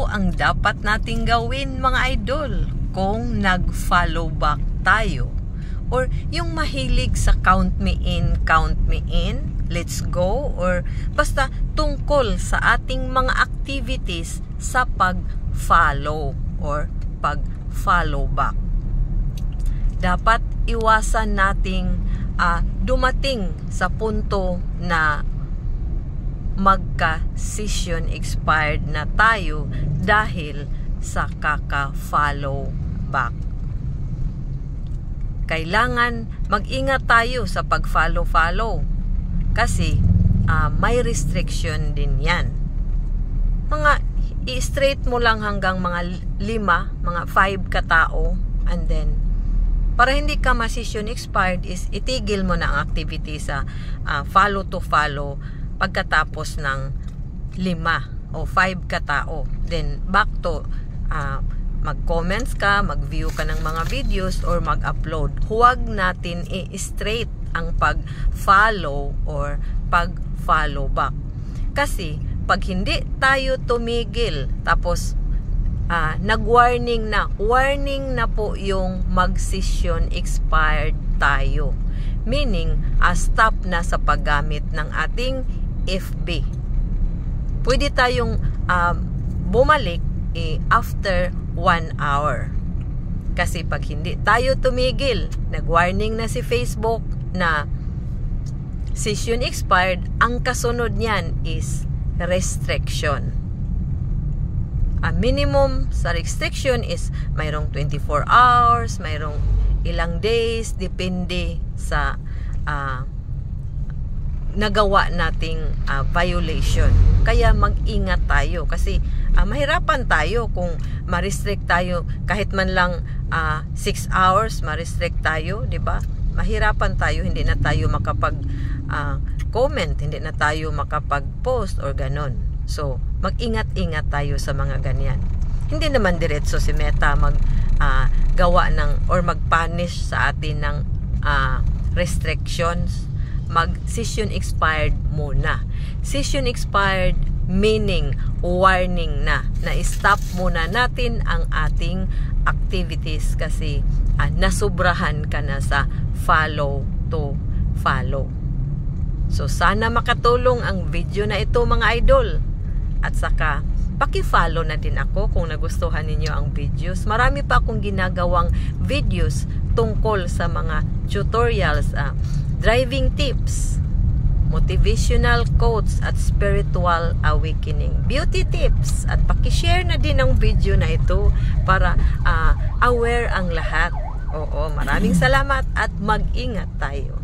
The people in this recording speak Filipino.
po ang dapat nating gawin mga idol kung nag-follow back tayo? Or yung mahilig sa count me in, let's go, or basta tungkol sa ating mga activities sa pag-follow or pag-follow back. Dapat iwasan nating dumating sa punto na magka-session expired na tayo dahil sa kaka-follow back. Kailangan mag-ingat tayo sa pag-follow kasi may restriction din yan. I-straight mo lang hanggang mga 5 katao, and then para hindi ka ma-session expired is itigil mo na ang activity sa follow to follow pagkatapos ng 5 o 5 katao. Then back to mag-comments ka, mag-view ka ng mga videos or mag-upload. Huwag natin i-straight ang pag-follow or pag-follow back. Kasi pag hindi tayo tumigil tapos warning na po yung mag-session expired tayo. Meaning, stop na sa paggamit ng ating FB. Pwede tayong bumalik after 1 hour. Kasi pag hindi tayo tumigil, nag-warning na si Facebook na session expired, ang kasunod niyan is restriction. Minimum sa restriction is mayroong 24 hours, mayroong ilang days, depende sa nagawa nating violation. Kaya mag-ingat tayo kasi mahirapan tayo kung ma-restrict tayo kahit man lang 6 hours, ma-restrict tayo, di ba? Mahirapan tayo, hindi na tayo makapag comment, hindi na tayo makapag-post or ganon. So, mag-ingat-ingat tayo sa mga ganyan. Hindi naman diretso si Meta gawa ng or mag-punish sa atin ng restrictions. Mag-session expired muna. Session expired meaning warning na stop muna natin ang ating activities kasi nasubrahan ka na sa follow to follow. So sana makatulong ang video na ito mga idol. At saka paki-follow na din ako kung nagustuhan ninyo ang videos. Marami pa akong ginagawang videos tungkol sa mga tutorials, driving tips, motivational quotes at spiritual awakening, beauty tips, at paki-share na din ang video na ito para aware ang lahat. Oo, maraming salamat at mag-ingat tayo.